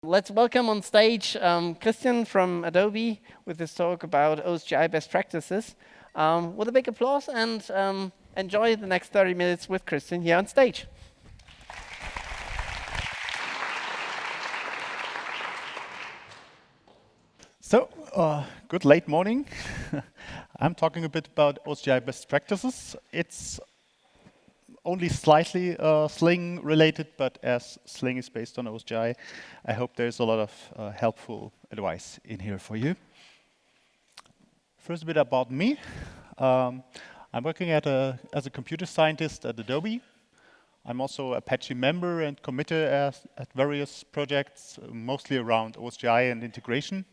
Let's welcome on stage Christian from Adobe with his talk about OSGi best practices. With a big applause, and enjoy the next 30 minutes with Christian here on stage. So, good late morning. I'm talking a bit about OSGi best practices. It's only slightly Sling related, but as Sling is based on OSGi, I hope there's a lot of helpful advice in here for you. First, a bit about me. I'm working as a computer scientist at Adobe. I'm also an Apache member and committer at various projects, mostly around OSGi and integration.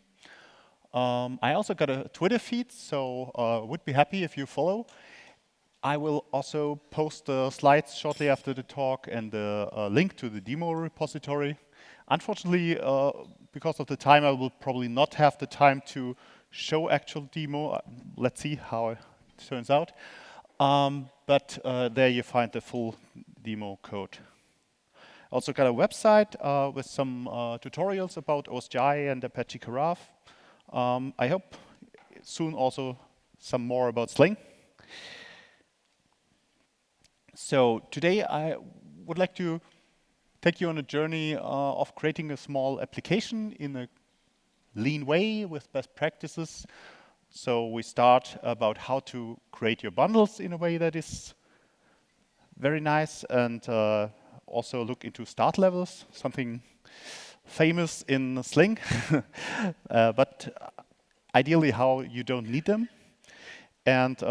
I also got a Twitter feed, so would be happy if you follow. I will also post the slides shortly after the talk and the link to the demo repository. Unfortunately, because of the time, I will probably not have the time to show actual demo. Let's see how it turns out. But there you find the full demo code. Also got a website with some tutorials about OSGi and Apache Carafe. I hope soon also some more about Sling. So today I would like to take you on a journey of creating a small application in a lean way with best practices. So we start about how to create your bundles in a way that is very nice, and also look into start levels, something famous in Sling, but ideally how you don't need them. And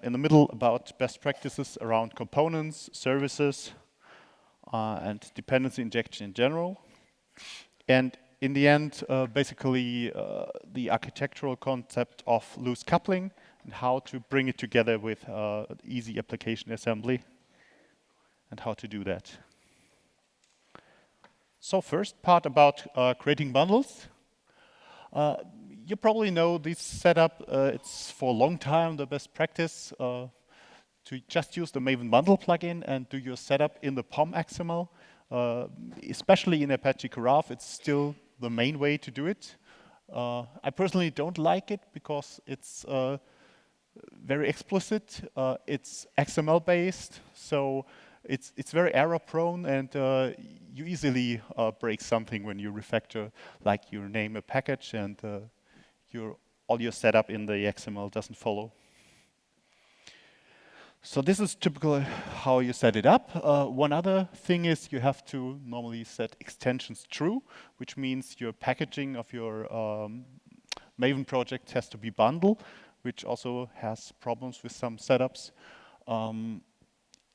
in the middle, about best practices around components, services, and dependency injection in general. And in the end, basically the architectural concept of loose coupling and how to bring it together with easy application assembly and how to do that. So first part about creating bundles. You probably know this setup. It's for a long time the best practice to just use the Maven bundle plugin and do your setup in the POM XML. Especially in Apache Carafe, it's still the main way to do it. I personally don't like it because it's very explicit. It's XML based, so it's very error prone, and you easily break something when you refactor, like you name a package and all your setup in the XML doesn't follow. So this is typically how you set it up. One other thing is you have to normally set extensions true, which means your packaging of your Maven project has to be bundle, which also has problems with some setups.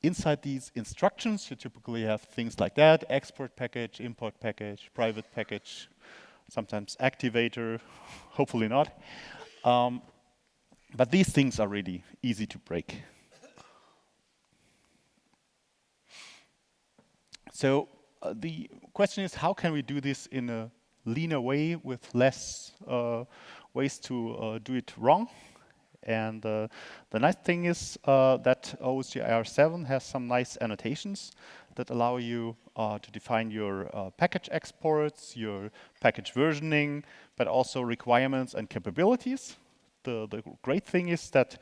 Inside these instructions, you typically have things like that: export package, import package, private package, sometimes activator, hopefully not. But these things are really easy to break. So the question is, how can we do this in a leaner way with less ways to do it wrong? And the nice thing is that OSGi 7 has some nice annotations that allow you to define your package exports, your package versioning, but also requirements and capabilities. The great thing is that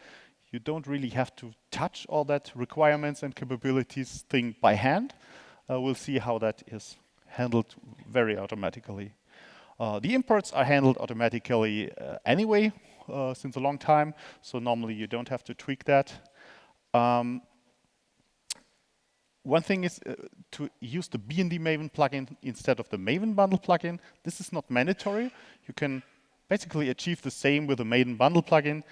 you don't really have to touch all that requirements and capabilities thing by hand. We'll see how that is handled very automatically. The imports are handled automatically anyway, since a long time, so normally you don't have to tweak that. One thing is to use the BND Maven plugin instead of the Maven bundle plugin. This is not mandatory. You can basically achieve the same with the Maven bundle plugin,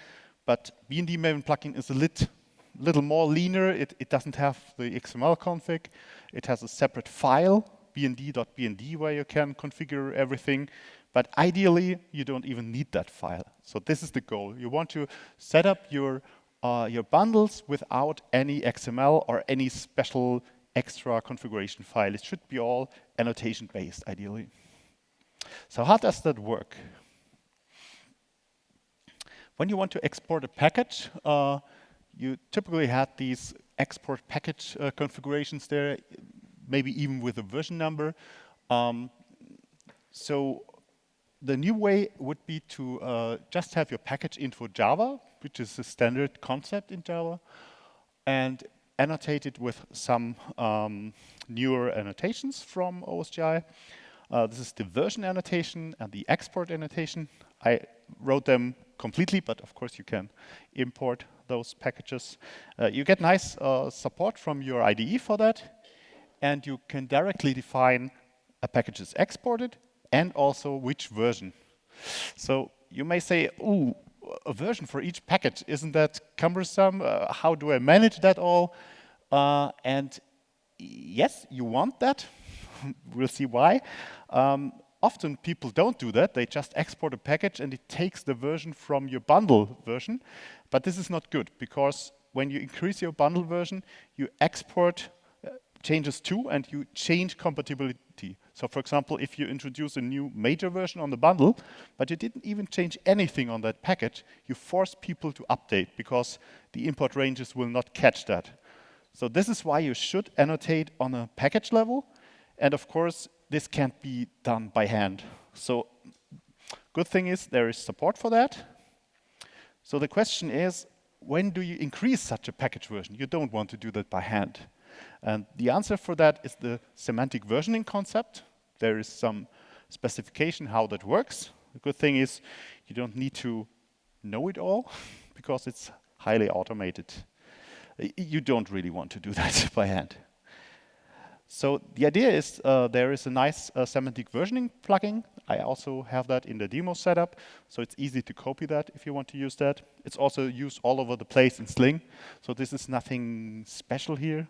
but BND Maven plugin is a little more leaner. It doesn't have the XML config. It has a separate file, bnd.bnd, where you can configure everything. But ideally, you don't even need that file. So this is the goal. You want to set up your your bundles without any XML or any special extra configuration file. It should be all annotation based, ideally. So how does that work? When you want to export a package, you typically had these export package configurations there, maybe even with a version number. So the new way would be to just have your package info Java, which is a standard concept in Java, and annotate it with some newer annotations from OSGi. This is the version annotation and the export annotation. I wrote them completely, but of course you can import those packages. You get nice support from your IDE for that, and you can directly define a package is exported and also which version. So you may say, ooh, a version for each package, isn't that cumbersome? How do I manage that all? And yes, you want that. We'll see why. Often people don't do that. They just export a package and it takes the version from your bundle version. But this is not good, because when you increase your bundle version, you export changes too, and you change compatibility. So for example, if you introduce a new major version on the bundle, but you didn't even change anything on that package, you force people to update, because the import ranges will not catch that. So this is why you should annotate on a package level. And of course, this can't be done by hand. So good thing is there is support for that. So the question is, when do you increase such a package version? You don't want to do that by hand. And the answer for that is the semantic versioning concept. There is some specification how that works. The good thing is you don't need to know it all, because it's highly automated. You don't really want to do that by hand. So the idea is there is a nice semantic versioning plugin. I also have that in the demo setup, so it's easy to copy that if you want to use that. It's also used all over the place in Sling, so this is nothing special here.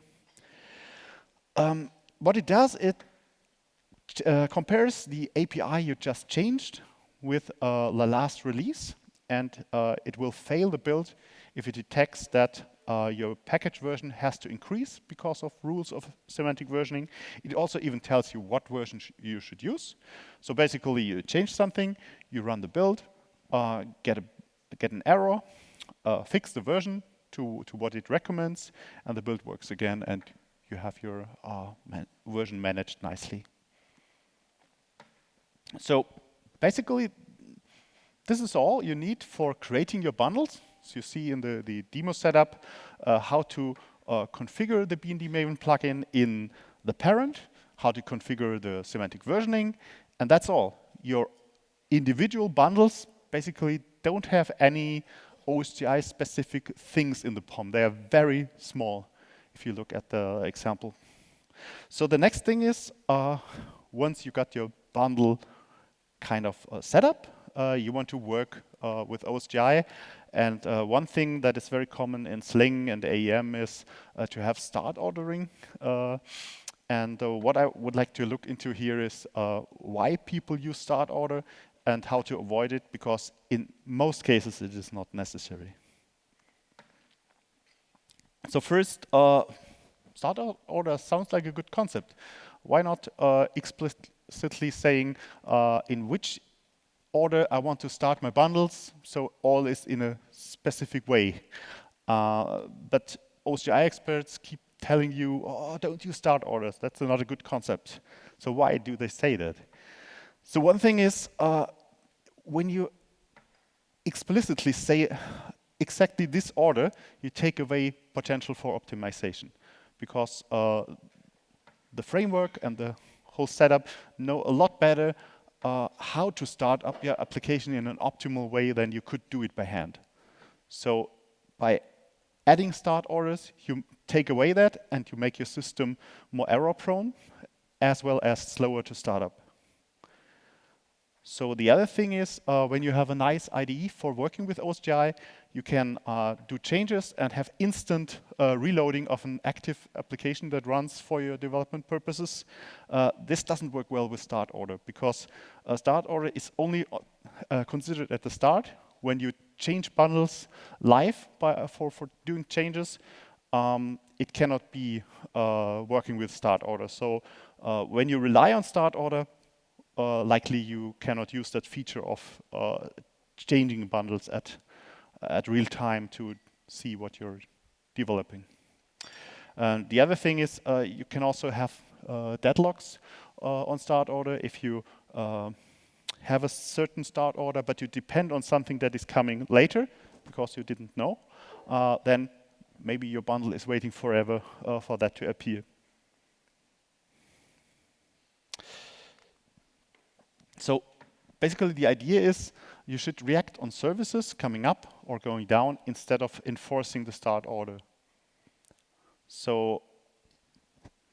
What it does, it compares the API you just changed with the last release, and it will fail the build if it detects that your package version has to increase because of rules of semantic versioning. It also even tells you what version you should use. So basically, you change something, you run the build, get an error, fix the version to what it recommends, and the build works again, and you have your version managed nicely. So basically, this is all you need for creating your bundles. So you see in the demo setup how to configure the BND Maven plugin in the parent, how to configure the semantic versioning, and that's all. Your individual bundles basically don't have any OSGi specific things in the POM. They are very small if you look at the example. So the next thing is, once you got your bundle kind of set up, you want to work with OSGi. And one thing that is very common in Sling and AEM is to have start ordering. And what I would like to look into here is why people use start order and how to avoid it, because in most cases it is not necessary. So first, start order sounds like a good concept. Why not explicitly saying in which order I want to start my bundles, so all is in a specific way. But OSGi experts keep telling you, oh, don't use start orders. That's not a good concept. So why do they say that? So one thing is, when you explicitly say exactly this order, you take away potential for optimization, because the framework and the whole setup know a lot better how to start up your application in an optimal way than you could do it by hand. So by adding start orders, you take away that and you make your system more error prone, as well as slower to start up. So the other thing is, when you have a nice IDE for working with OSGi, you can do changes and have instant reloading of an active application that runs for your development purposes. This doesn't work well with start order, because start order is only considered at the start when you change bundles live for doing changes, it cannot be working with start order. So when you rely on start order, likely you cannot use that feature of changing bundles at real time to see what you're developing. The other thing is you can also have deadlocks on start order. If you have a certain start order, but you depend on something that is coming later because you didn't know, then maybe your bundle is waiting forever for that to appear. So basically the idea is you should react on services coming up or going down instead of enforcing the start order. So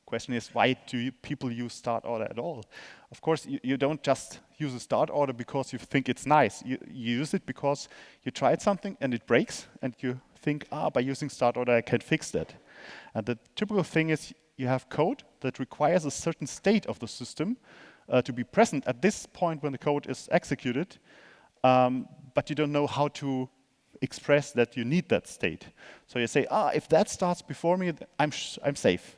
question is, why do people use start order at all? Of course, you don't just use a start order because you think it's nice. You use it because you tried something and it breaks, and you think, by using start order, I can fix that. And the typical thing is you have code that requires a certain state of the system to be present at this point when the code is executed, but you don't know how to express that you need that state. So you say, if that starts before me, I'm safe.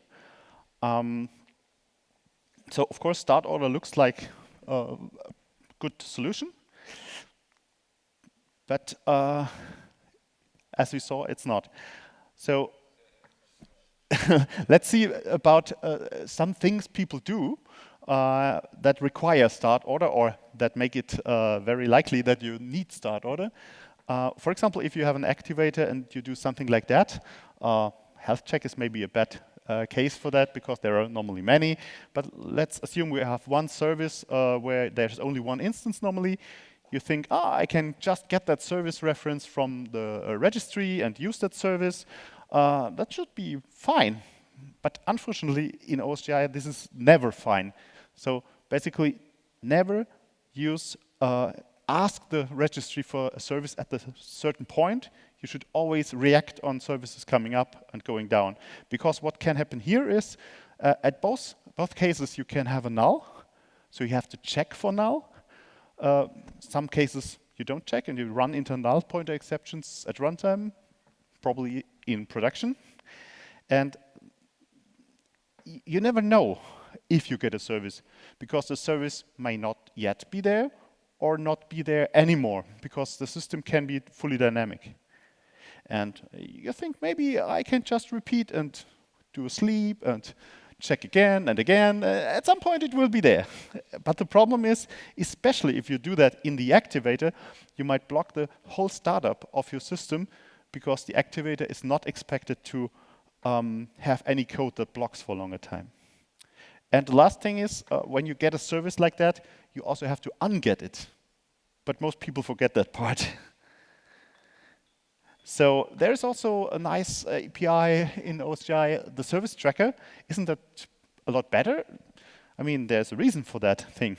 So of course, start order looks like a good solution, but as we saw, it's not. So let's see about some things people do that require start order or that make it very likely that you need start order. For example, if you have an activator and you do something like that, health check is maybe a bad case for that because there are normally many. But let's assume we have one service where there's only one instance normally. You think, I can just get that service reference from the registry and use that service. That should be fine. But unfortunately, in OSGi, this is never fine. So basically, never use ask the registry for a service at a certain point. You should always react on services coming up and going down. Because what can happen here is, at both cases, you can have a null. So you have to check for null. Some cases, you don't check, and you run into null pointer exceptions at runtime, probably in production. And you never know if you get a service, because the service may not yet be there, or not be there anymore, because the system can be fully dynamic. And you think, maybe I can just repeat and do a sleep and check again and again. At some point it will be there. But the problem is, especially if you do that in the activator, you might block the whole startup of your system, because the activator is not expected to have any code that blocks for a longer time. And the last thing is, when you get a service like that, you also have to unget it. But most people forget that part. So there's also a nice API in OSGi, the service tracker. Isn't that a lot better? I mean, there's a reason for that thing.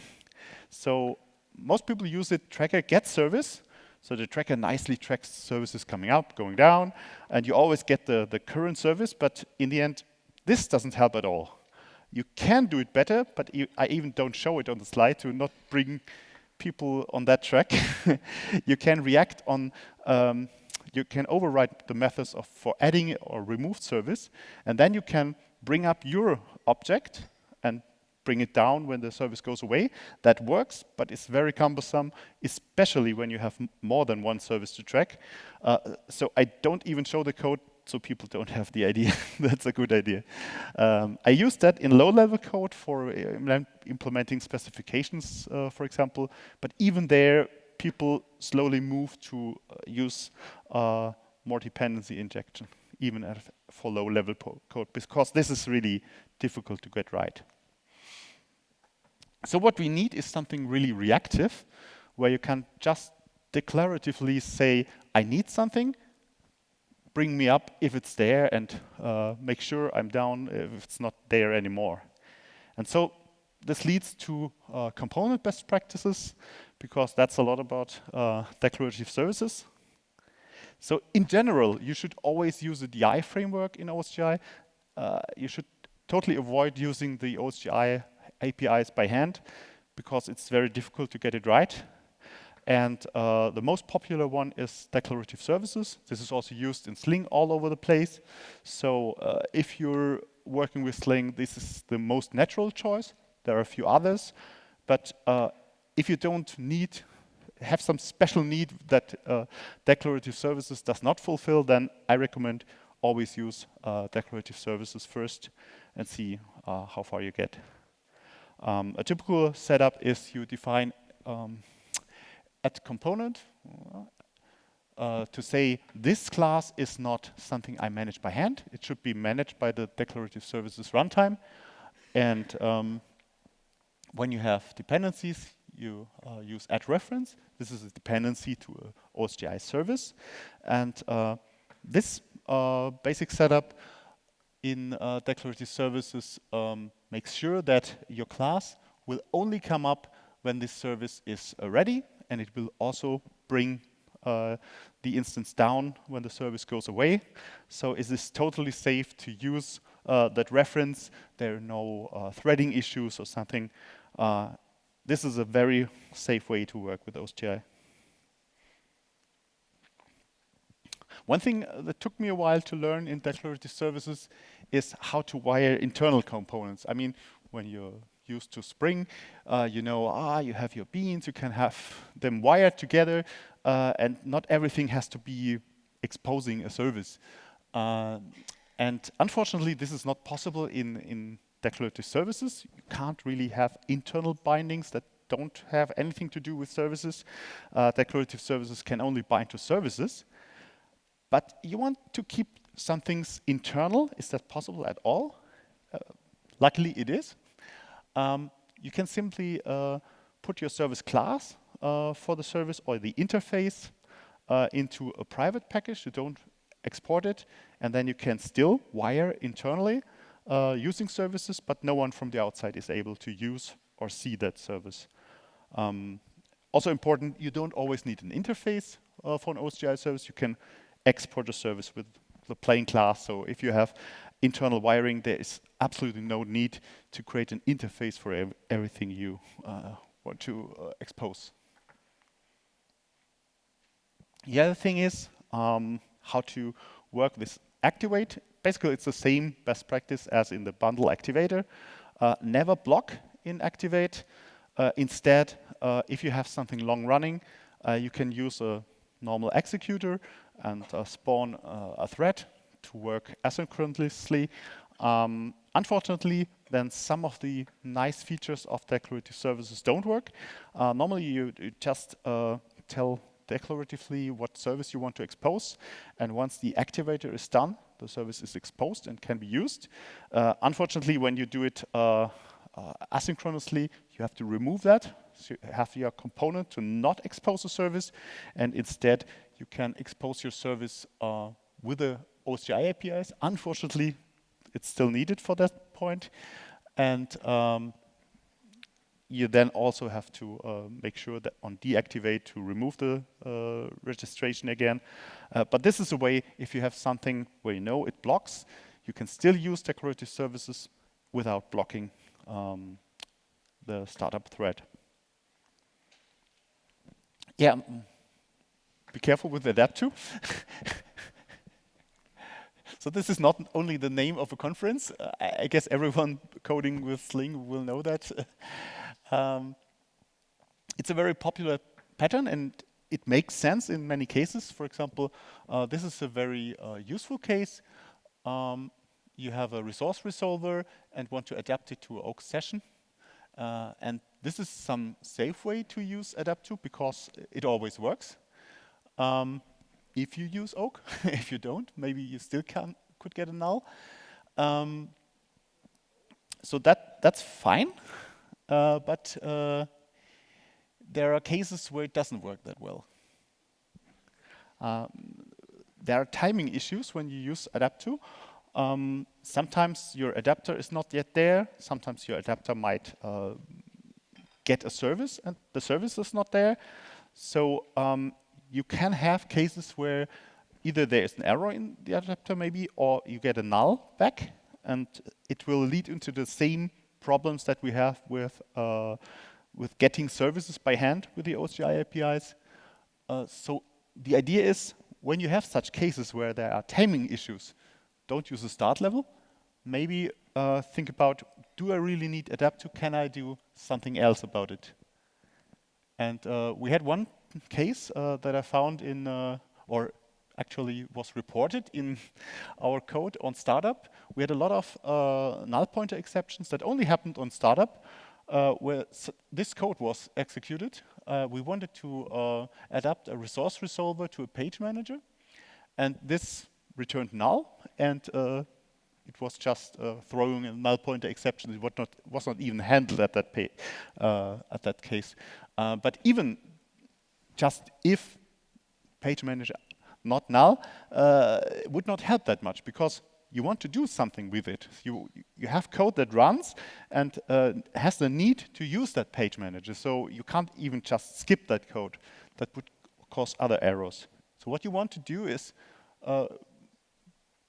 So most people use it, tracker get service. So the tracker nicely tracks services coming up, going down, and you always get the current service. But in the end, this doesn't help at all. You can do it better, but I even don't show it on the slide to not bring people on that track. You can react on, you can override the methods for adding or remove service, and then you can bring up your object and bring it down when the service goes away. That works, but it's very cumbersome, especially when you have more than one service to track. So I don't even show the code, so people don't have the idea. That's a good idea. I use that in low-level code for implementing specifications, for example. But even there, people slowly move to use more dependency injection, even for low-level code, because this is really difficult to get right. So what we need is something really reactive, where you can just declaratively say, I need something, bring me up if it's there, and make sure I'm down if it's not there anymore. And so this leads to component best practices, because that's a lot about declarative services. So in general, you should always use a DI framework in OSGi. You should totally avoid using the OSGi APIs by hand, because it's very difficult to get it right. And the most popular one is declarative services. This is also used in Sling all over the place. So if you're working with Sling, this is the most natural choice. There are a few others, but if you don't have some special need that declarative services does not fulfill, then I recommend always use declarative services first and see how far you get. A typical setup is you define add component to say this class is not something I manage by hand. It should be managed by the declarative services runtime. And when you have dependencies, you use add reference. This is a dependency to an OSGi service. And this basic setup in declarative services makes sure that your class will only come up when this service is ready, and it will also bring the instance down when the service goes away. So it is totally safe to use that reference. There are no threading issues or something. This is a very safe way to work with OSGi. One thing that took me a while to learn in declarative services is how to wire internal components. I mean, when you're used to Spring, you know, you have your beans, you can have them wired together, and not everything has to be exposing a service. And unfortunately, this is not possible in declarative services. You can't really have internal bindings that don't have anything to do with services. Declarative services can only bind to services. But you want to keep some things internal. Is that possible at all? Luckily, it is. You can simply put your service class for the service or the interface into a private package. You don't export it, and then you can still wire internally using services, but no one from the outside is able to use or see that service. Also important, you don't always need an interface for an OSGi service. You can export a service with the plain class. So if you have internal wiring, there is absolutely no need to create an interface for everything you want to expose. The other thing is how to work with activate. Basically, it's the same best practice as in the bundle activator. Never block in activate. Instead, if you have something long running, you can use a normal executor and spawn a thread to work asynchronously. Unfortunately, then some of the nice features of declarative services don't work. Normally, you just tell declaratively what service you want to expose, and once the activator is done, the service is exposed and can be used. Unfortunately, when you do it asynchronously, you have to remove that. So you have your component to not expose a service, and instead you can expose your service with the OSGi APIs. Unfortunately, it's still needed for that point. And you then also have to make sure that on deactivate to remove the registration again. But this is a way, if you have something where you know it blocks, you can still use declarative services without blocking the startup thread. Yeah, be careful with adaptTo. So this is not only the name of a conference. I guess everyone coding with Sling will know that. It's a very popular pattern, and it makes sense in many cases. For example, this is a very useful case. You have a resource resolver and want to adapt it to an Oak session. And this is some safe way to use adaptTo because it always works. If you use Oak, if you don't, maybe you still could get a null. So that's fine, but there are cases where it doesn't work that well. There are timing issues when you use adaptTo. Sometimes your adapter is not yet there. Sometimes your adapter might get a service and the service is not there. So you can have cases where either there is an error in the adapter maybe, or you get a null back, and it will lead into the same problems that we have with getting services by hand with the OSGi APIs. So the idea is, when you have such cases where there are timing issues, don't use the start level. Maybe think about, do I really need adaptTo? Can I do something else about it? And we had one case that I found in, or actually was reported in our code on startup. We had a lot of null pointer exceptions that only happened on startup, where this code was executed. We wanted to adapt a resource resolver to a page manager, and this returned null, and it was just throwing a null pointer exception. It was not even handled at that case. But even just if page manager not null would not help that much, because you want to do something with it. You have code that runs and has the need to use that page manager. So you can't even just skip that code. That would cause other errors. So what you want to do is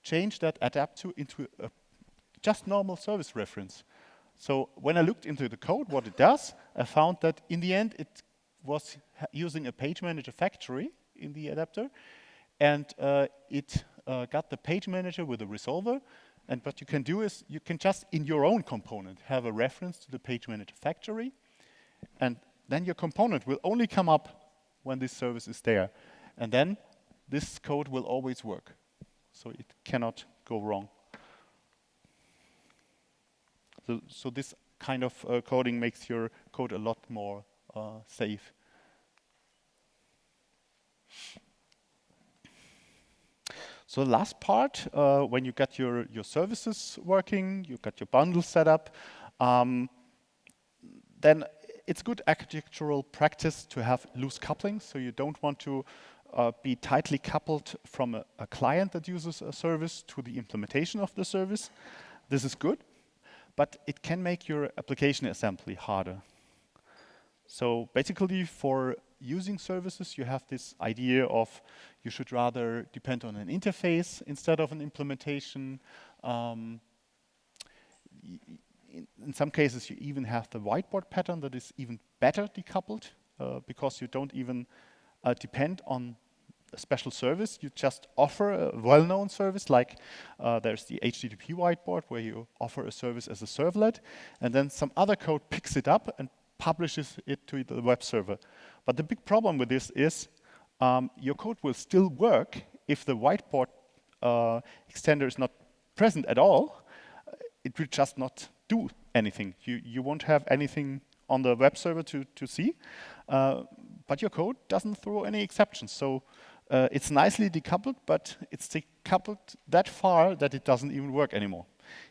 change that adaptTo into a just normal service reference. So when I looked into the code, what it does, I found that in the end it was using a page manager factory in the adapter, and it got the page manager with a resolver. And what you can do is you can just in your own component have a reference to the page manager factory, and then your component will only come up when this service is there, and then this code will always work. So it cannot go wrong. So this kind of coding makes your code a lot more safe. So the last part, when you get your services working, you got your bundle set up, then it's good architectural practice to have loose couplings. So you don't want to be tightly coupled from a client that uses a service to the implementation of the service. This is good, but it can make your application assembly harder. So basically, for using services, you have this idea of you should rather depend on an interface instead of an implementation. In some cases, you even have the whiteboard pattern that is even better decoupled because you don't even depend on a special service. You just offer a well-known service, like there's the HTTP whiteboard where you offer a service as a servlet, and then some other code picks it up and publishes it to the web server. But the big problem with this is your code will still work if the whiteboard extender is not present at all. It will just not do anything. You won't have anything on the web server to see, but your code doesn't throw any exceptions. So it's nicely decoupled, but it's decoupled that far that it doesn't even work anymore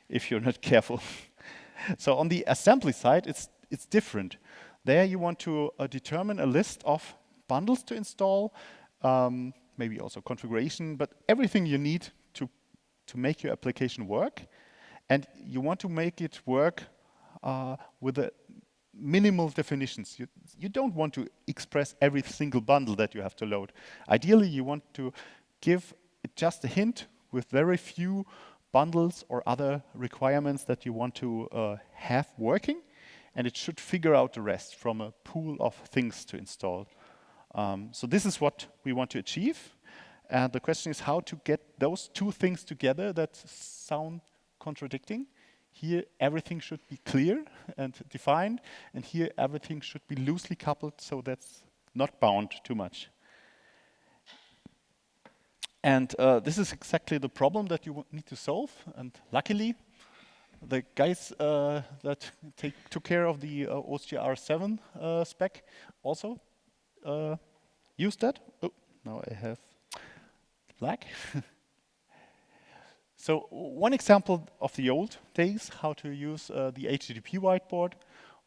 if you're not careful. So on the assembly side, it's different. There you want to determine a list of bundles to install, maybe also configuration, but everything you need to make your application work. And you want to make it work with a minimal definitions. You don't want to express every single bundle that you have to load. Ideally, you want to give it just a hint with very few bundles or other requirements that you want to have working, and it should figure out the rest from a pool of things to install. So this is what we want to achieve. And the question is how to get those two things together that sound contradicting. Here, everything should be clear and defined, and here, everything should be loosely coupled, so that's not bound too much. And this is exactly the problem that you need to solve, and luckily, the guys that took care of the OSGi R7 spec also used that. Oh, now I have lag. So one example of the old days, how to use the HTTP whiteboard,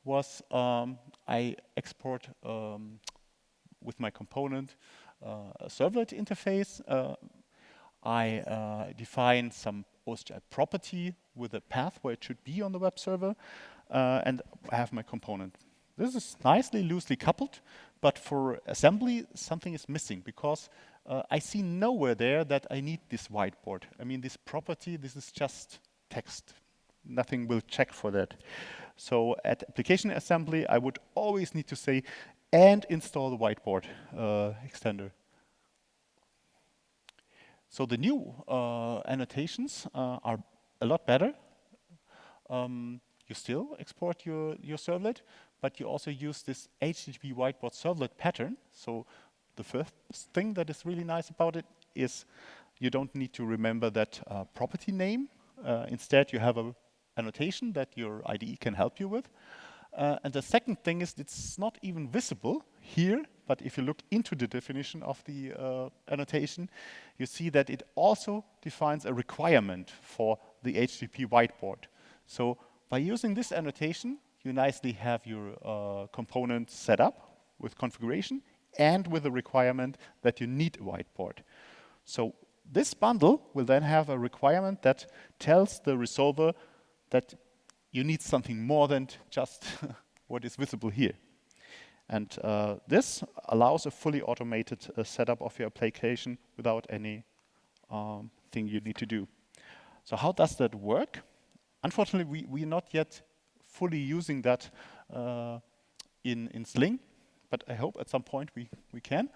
was I export with my component a servlet interface. I define some OSGi property with a path where it should be on the web server, and I have my component. This is nicely loosely coupled, but for assembly, something is missing because I see nowhere there that I need this whiteboard. I mean, this property, this is just text. Nothing will check for that. So at application assembly, I would always need to say, and install the whiteboard extender. So the new annotations are a lot better. You still export your servlet, but you also use this HTTP whiteboard servlet pattern. So the first thing that is really nice about it is you don't need to remember that property name. Instead, you have an annotation that your IDE can help you with. And the second thing is it's not even visible here, but if you look into the definition of the annotation, you see that it also defines a requirement for the HTTP whiteboard. So by using this annotation, you nicely have your component set up with configuration and with a requirement that you need a whiteboard. So this bundle will then have a requirement that tells the resolver that you need something more than just what is visible here. And this allows a fully automated setup of your application without any thing you need to do. So how does that work? Unfortunately, we are not yet fully using that in Sling, but I hope at some point we can.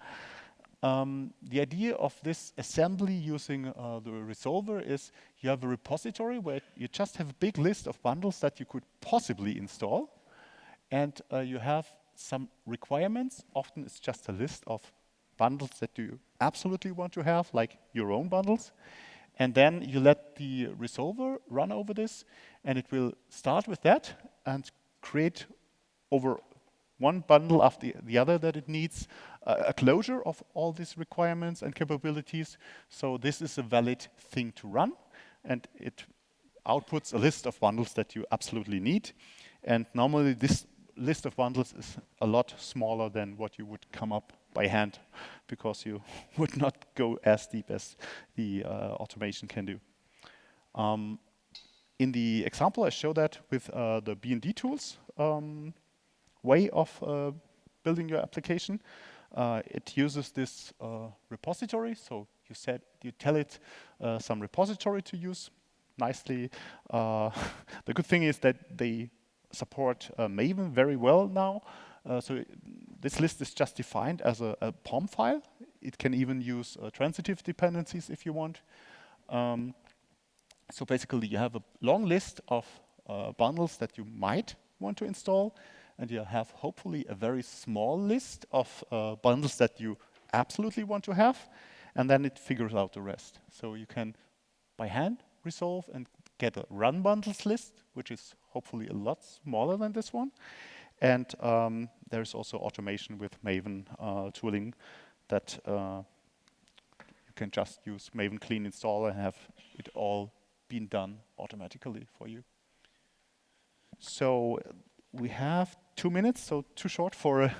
The idea of this assembly using the resolver is you have a repository where you just have a big list of bundles that you could possibly install, and you have some requirements. Often it's just a list of bundles that you absolutely want to have, like your own bundles. And then you let the resolver run over this, and it will start with that and create over one bundle after the other that it needs a closure of all these requirements and capabilities. So this is a valid thing to run, and it outputs a list of bundles that you absolutely need. And normally this list of bundles is a lot smaller than what you would come up by hand, because you would not go as deep as the automation can do. In the example, I show that with the B&D tools way of building your application. It uses this repository. So you tell it some repository to use nicely. The good thing is that they support Maven very well now. So this list is just defined as a POM file. It can even use transitive dependencies if you want. So basically, you have a long list of bundles that you might want to install, and you have hopefully a very small list of bundles that you absolutely want to have, and then it figures out the rest. So you can, by hand, resolve and get a run bundles list, which is hopefully a lot smaller than this one. And there's also automation with Maven tooling that you can just use Maven clean install and have it all been done automatically for you. So we have 2 minutes, so too short for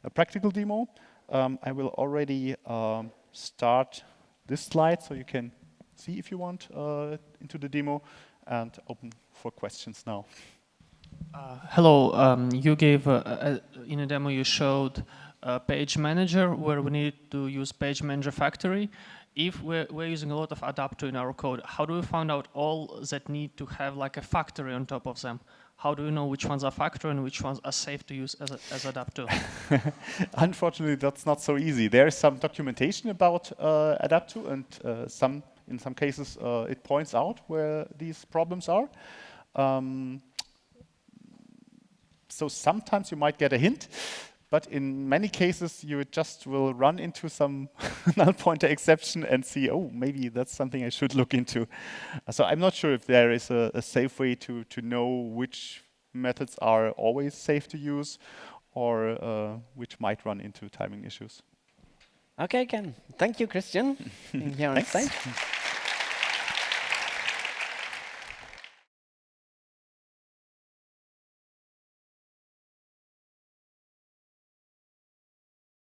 a practical demo. I will already start this slide so you can see if you want into the demo, and open for questions now. Hello, you gave, in a demo you showed a page manager where we need to use page manager factory. If we're using a lot of adaptTo in our code, how do we find out all that need to have like a factory on top of them? How do you know which ones are factory and which ones are safe to use as adaptTo? Unfortunately, that's not so easy. There is some documentation about adaptTo, and in some cases it points out where these problems are. So sometimes you might get a hint, but in many cases you just will run into some null pointer exception and see, oh, maybe that's something I should look into. So I'm not sure if there is a safe way to know which methods are always safe to use, or which might run into timing issues. Okay, Ken. Thank you, Christian. Here on stage.